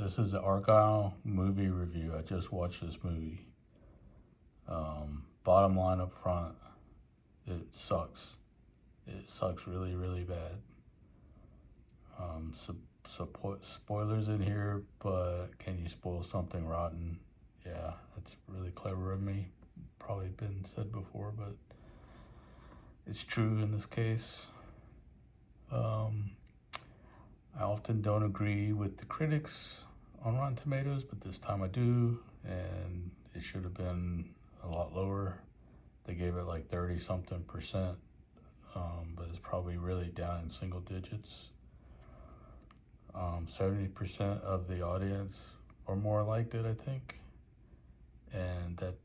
this is the Argylle movie review. I just watched this movie. Bottom line up front, it sucks. It sucks really, really bad. Spoilers in here, but can you spoil something rotten? Yeah, that's really clever of me. Probably been said before, but it's true in this case. I often don't agree with the critics on Rotten Tomatoes, but this time I do, and it should have been a lot lower. They gave it like 30 something percent, but it's probably really down in single digits. 70% of the audience or more liked it, I think, and that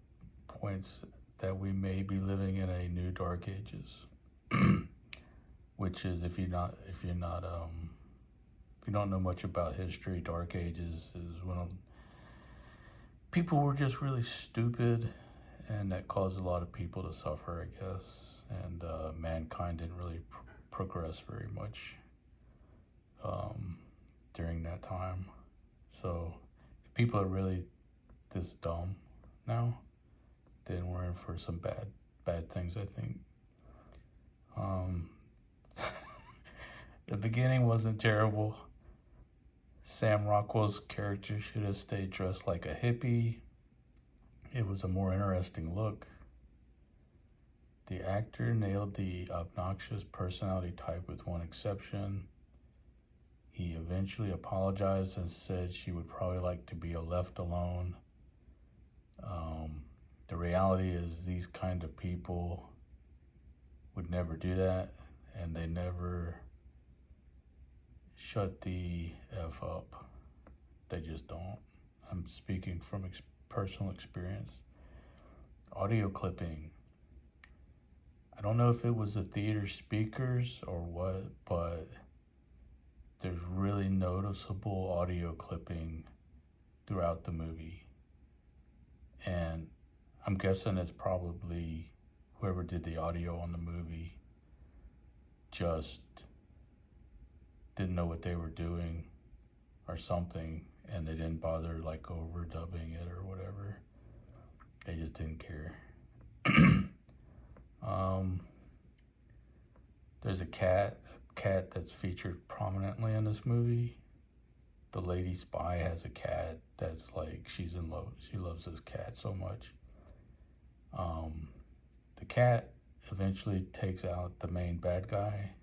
points that we may be living in a new dark ages, which is if you don't know much about history, dark ages is when people were just really stupid, and that caused a lot of people to suffer, I guess, and mankind didn't really progress very much during that time. So if people are really this dumb now, then we're in for some bad things, I think. The beginning wasn't terrible. Sam Rockwell's character should have stayed dressed like a hippie. It was a more interesting look. The actor nailed the obnoxious personality type with one exception. He eventually apologized and said she would probably like to be left alone. The reality is these kind of people would never do that, and they never shut the F up. They just don't. I'm speaking from personal experience. Audio clipping. I don't know if it was the theater speakers or what, but there's really noticeable audio clipping throughout the movie. And I'm guessing it's probably whoever did the audio on the movie just didn't know what they were doing or something, and they didn't bother like overdubbing it or whatever. They just didn't care. There's a cat that's featured prominently in this movie. The lady spy has a cat that's like, she's in love. She loves this cat so much. The cat eventually takes out the main bad guy.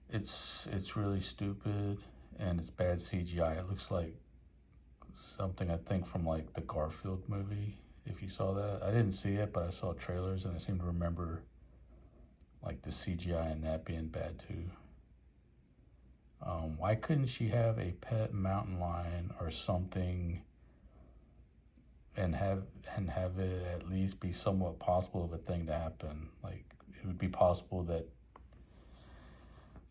It's really stupid, and it's bad CGI. It looks like something I think from like the Garfield movie, if you saw that. I didn't see it, but I saw trailers, and I seem to remember like the CGI in that being bad too. Why couldn't she have a pet mountain lion or something, and have it at least be somewhat possible of a thing to happen? Like, it would be possible that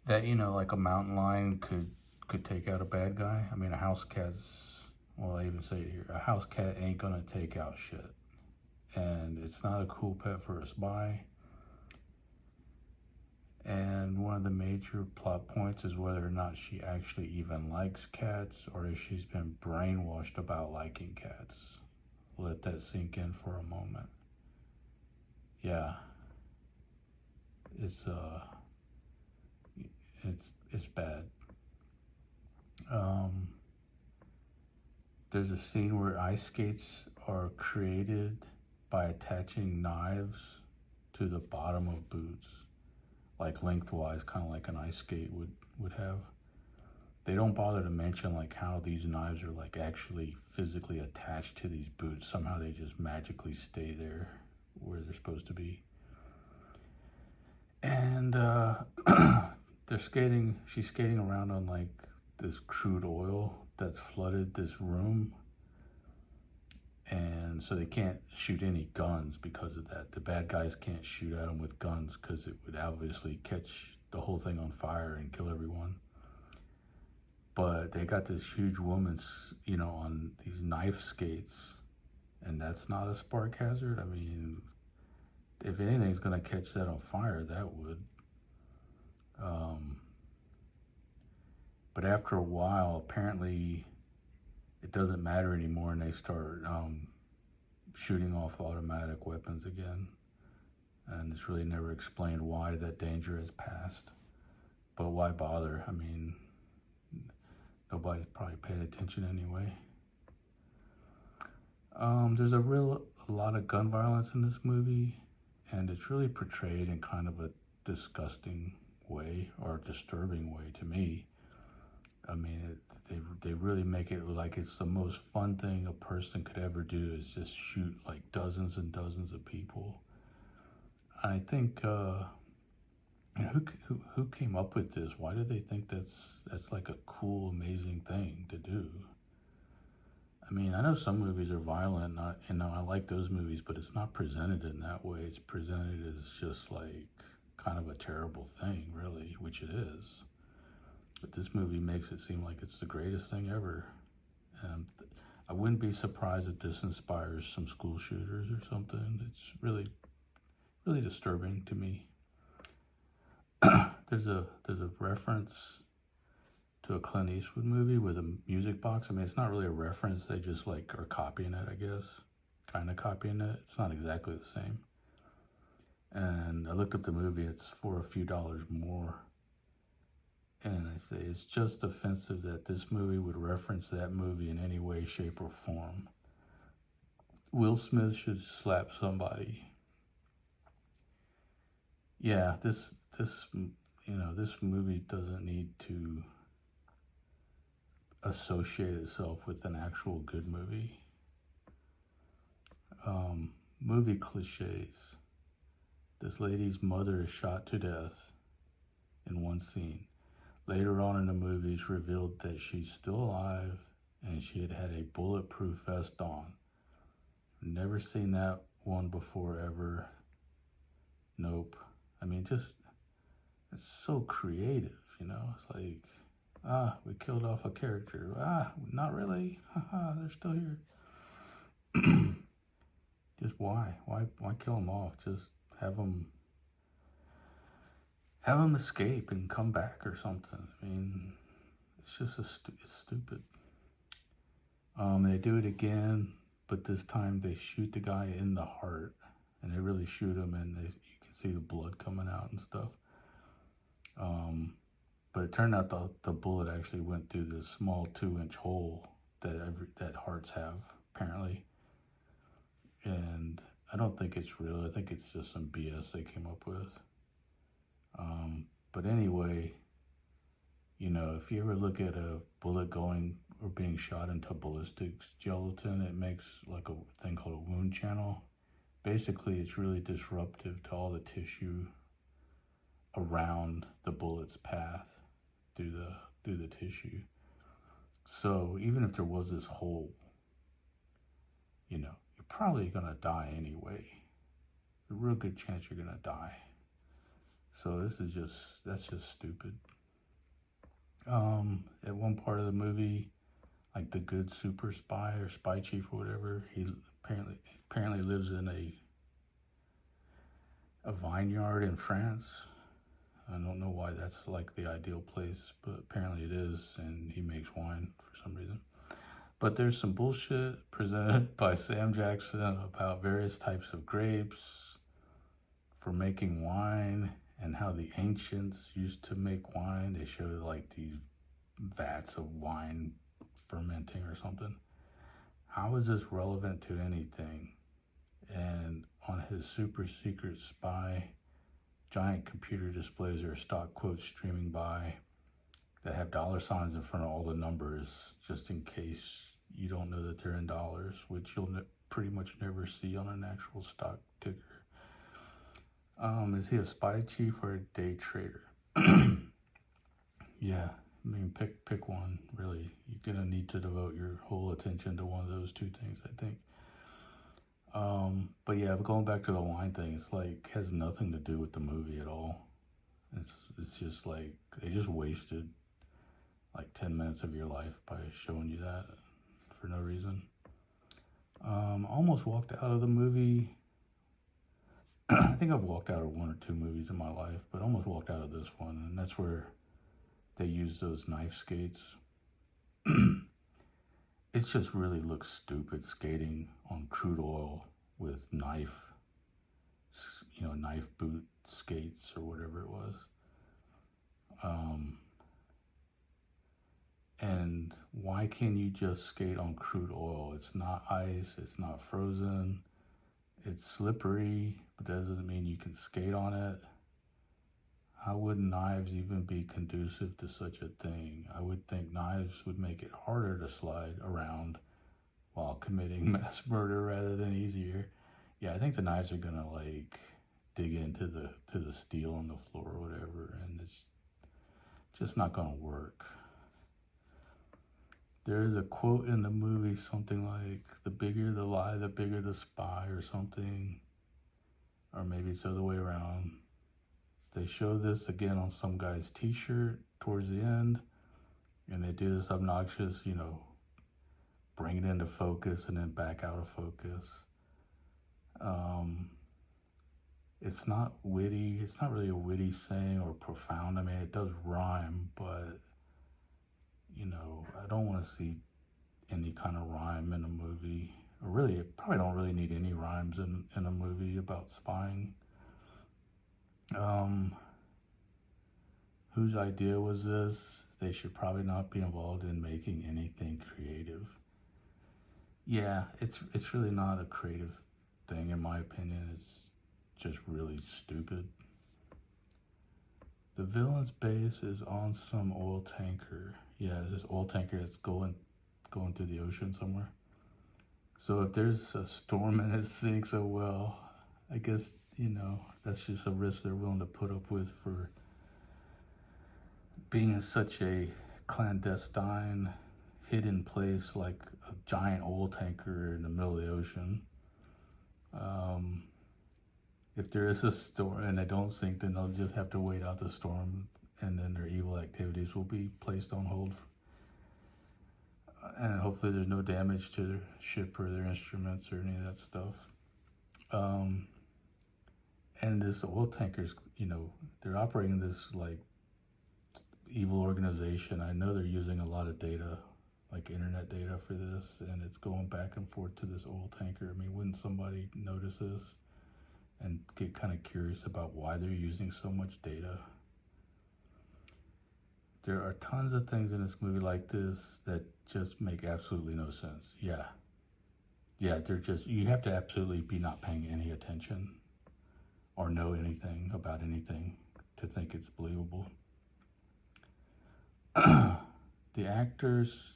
like a mountain lion could take out a bad guy. I mean, a house cat's, well, I even say it here, a house cat ain't gonna take out shit, and it's not a cool pet for a spy. And one of the major plot points is whether or not she actually even likes cats, or if she's been brainwashed about liking cats. Let that sink in for a moment. Yeah, it's bad. There's a scene where ice skates are created by attaching knives to the bottom of boots, like lengthwise, kind of like an ice skate would have. They don't bother to mention like how these knives are like actually physically attached to these boots. Somehow they just magically stay there where they're supposed to be. And she's skating around on like this crude oil that's flooded this room, and so they can't shoot any guns because of that. The bad guys can't shoot at them with guns because it would obviously catch the whole thing on fire and kill everyone. But they got this huge woman, on these knife skates, and that's not a spark hazard. I mean, if anything's gonna catch that on fire, that would. But after a while, apparently it doesn't matter anymore, and they start shooting off automatic weapons again. And it's really never explained why that danger has passed. But why bother? I mean, nobody's probably paying attention anyway. There's a lot of gun violence in this movie, and it's really portrayed in kind of a disgusting way, or disturbing way to me. I mean, they really make it look like it's the most fun thing a person could ever do, is just shoot like dozens and dozens of people. I think, who came up with this? Why do they think that's like a cool, amazing thing to do? I mean, I know some movies are violent, and I like those movies, but it's not presented in that way. It's presented as just like kind of a terrible thing, really, which it is. But this movie makes it seem like it's the greatest thing ever. And I wouldn't be surprised if this inspires some school shooters or something. It's really, really disturbing to me. There's a reference to a Clint Eastwood movie with a music box. I mean, it's not really a reference. They just like are copying it, I guess. Kind of copying it. It's not exactly the same. And I looked up the movie. It's for a few dollars more. And I say, it's just offensive that this movie would reference that movie in any way, shape, or form. Will Smith should slap somebody. Yeah, this movie doesn't need to associate itself with an actual good movie. Movie cliches. This lady's mother is shot to death in one scene. Later on in the movie, it's revealed that she's still alive and she had a bulletproof vest on. Never seen that one before, ever. Nope. I mean, it's so creative, you know? It's like, we killed off a character. Not really. Haha, they're still here. Just why? Why kill them off? Just have them escape and come back or something. I mean, it's just it's stupid. They do it again, but this time they shoot the guy in the heart, and they really shoot him, and you can see the blood coming out and stuff. But it turned out the bullet actually went through this small 2-inch hole that hearts have, apparently. And I don't think it's real. I think it's just some BS they came up with. But anyway, you know, if you ever look at a bullet going or being shot into ballistics gelatin, it makes like a thing called a wound channel. Basically, it's really disruptive to all the tissue around the bullet's path through the tissue. So even if there was this hole, you know, you're probably gonna die anyway. A real good chance you're gonna die. So that's just stupid. At one part of the movie, like the good super spy or spy chief or whatever, he apparently lives in a vineyard in France. I don't know why that's like the ideal place, but apparently it is, and he makes wine for some reason. But there's some bullshit presented by Sam Jackson about various types of grapes for making wine, and how the ancients used to make wine. They show like these vats of wine fermenting or something. How is this relevant to anything? And on his super secret spy, giant computer displays are stock quotes streaming by that have dollar signs in front of all the numbers, just in case you don't know that they're in dollars, which you'll pretty much never see on an actual stock ticker. Is he a spy chief or a day trader? Yeah, I mean, pick one, really. You're gonna need to devote your whole attention to one of those two things, I think. But yeah, going back to the wine thing, it's like, has nothing to do with the movie at all. It's just like, they just wasted like 10 minutes of your life by showing you that for no reason. Almost walked out of the movie. I think I've walked out of one or two movies in my life, but almost walked out of this one, and that's where they use those knife skates. It just really looks stupid skating on crude oil with knife boot skates or whatever it was. And why can't you just skate on crude oil? It's not ice, it's not frozen, it's slippery, but that doesn't mean you can skate on it. How would knives even be conducive to such a thing? I would think knives would make it harder to slide around while committing mass murder rather than easier. Yeah, I think the knives are gonna like dig into the steel on the floor or whatever, and it's just not gonna work. There is a quote in the movie, something like, the bigger the lie, the bigger the spy, or something. Or maybe it's the other way around. They show this again on some guy's t-shirt towards the end, and they do this obnoxious, bring it into focus and then back out of focus. It's not witty. It's not really a witty saying or profound. I mean, it does rhyme, but I don't want to see any kind of rhyme in a movie. Or really, I probably don't really need any rhymes in a movie about spying. Whose idea was this? They should probably not be involved in making anything creative. Yeah, it's really not a creative thing in my opinion. It's just really stupid. The villain's base is on some oil tanker. Yeah, this oil tanker that's going through the ocean somewhere. So if there's a storm and it sinks, oh well. I guess, that's just a risk they're willing to put up with for being in such a clandestine, hidden place like a giant oil tanker in the middle of the ocean. If there is a storm and they don't sink, then they'll just have to wait out the storm, and then their evil activities will be placed on hold. And hopefully there's no damage to their ship or their instruments or any of that stuff. And this oil tankers, they're operating this like evil organization. I know they're using a lot of data, like internet data for this, and it's going back and forth to this oil tanker. I mean, wouldn't somebody notice this and get kind of curious about why they're using so much data? There are tons of things in this movie like this that just make absolutely no sense. Yeah, they're just, you have to absolutely be not paying any attention or know anything about anything to think it's believable. The actors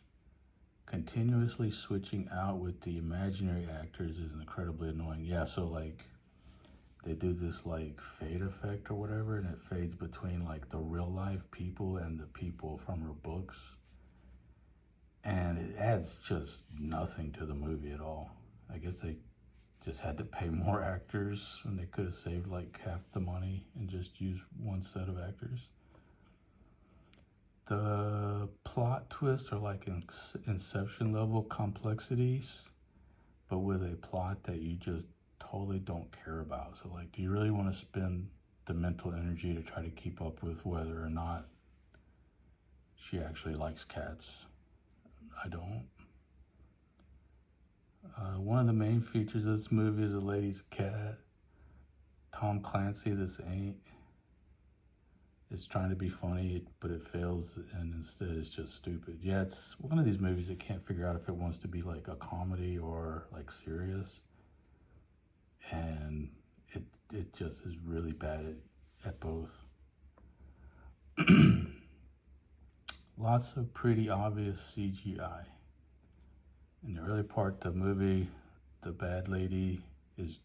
continuously switching out with the imaginary actors is incredibly annoying. Yeah, so like they do this like fade effect or whatever, and it fades between like the real life people and the people from her books, and it adds just nothing to the movie at all. I guess they just had to pay more actors and they could have saved like half the money and just used one set of actors. The plot twists are like Inception level complexities, but with a plot that you just totally don't care about. So like, do you really want to spend the mental energy to try to keep up with whether or not she actually likes cats? I don't. One of the main features of this movie is a lady's cat. Tom Clancy, this ain't. It's trying to be funny, but it fails, and instead it's just stupid. Yeah, it's one of these movies that can't figure out if it wants to be like a comedy or like serious. And it just is really bad at both. Lots of pretty obvious CGI. In the early part of the movie, the bad lady is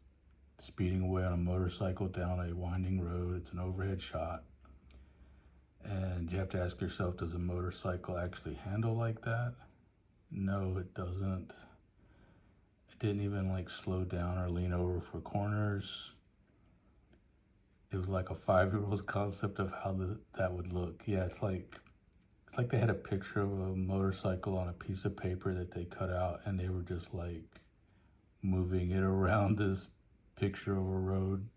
speeding away on a motorcycle down a winding road. It's an overhead shot. And you have to ask yourself, does a motorcycle actually handle like that? No, it doesn't. It didn't even like slow down or lean over for corners. It was like a 5-year-old's concept of how that would look. Yeah, it's like they had a picture of a motorcycle on a piece of paper that they cut out, and they were just like moving it around this picture of a road.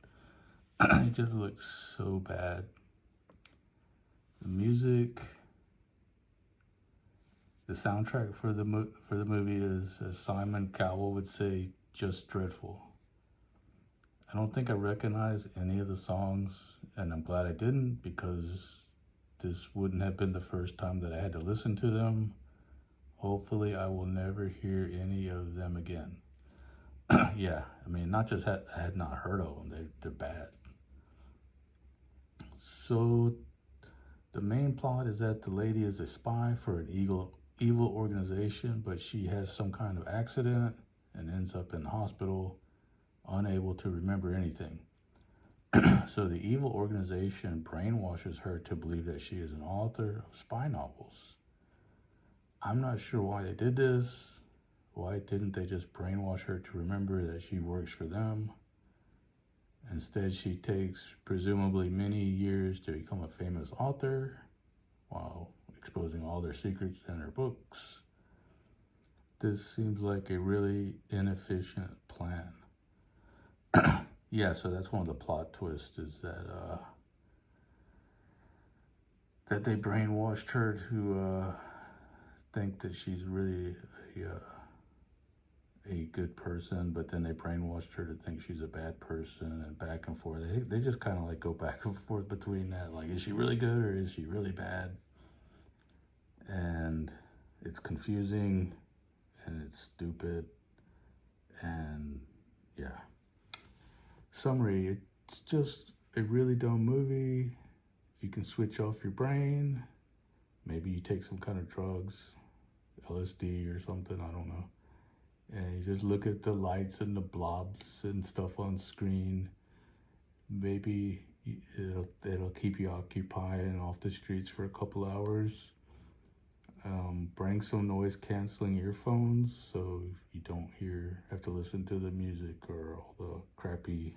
It just looks so bad. The music The soundtrack for the movie is, as Simon Cowell would say, just dreadful. I don't think I recognize any of the songs, and I'm glad I didn't, because this wouldn't have been the first time that I had to listen to them. Hopefully I will never hear any of them again. Yeah, I mean, not just I had not heard of them, they're bad. So the main plot is that the lady is a spy for an evil organization, but she has some kind of accident and ends up in the hospital, unable to remember anything. So the evil organization brainwashes her to believe that she is an author of spy novels. I'm not sure why they did this. Why didn't they just brainwash her to remember that she works for them? Instead, she takes presumably many years to become a famous author while exposing all their secrets in her books. This seems like a really inefficient plan. Yeah, so that's one of the plot twists, is that that they brainwashed her to think that she's really a good person, but then they brainwashed her to think she's a bad person, and back and forth. They just kind of like go back and forth between that. Like, is she really good or is she really bad? And it's confusing and it's stupid. And yeah. Summary, it's just a really dumb movie. If you can switch off your brain, maybe you take some kind of drugs, LSD or something, I don't know. And you just look at the lights and the blobs and stuff on screen. Maybe it'll keep you occupied and off the streets for a couple hours. Bring some noise canceling earphones so you don't have to listen to the music or all the crappy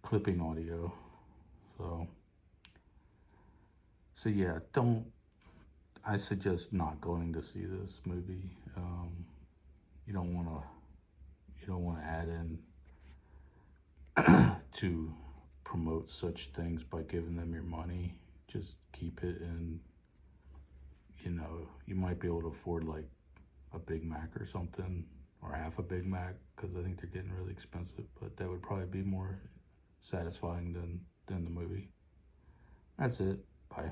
clipping audio. So yeah, I suggest not going to see this movie. You don't want to add in to promote such things by giving them your money. Just keep it in. You might be able to afford like a Big Mac or something, or half a Big Mac, because I think they're getting really expensive, but that would probably be more satisfying than the movie. That's it. Bye.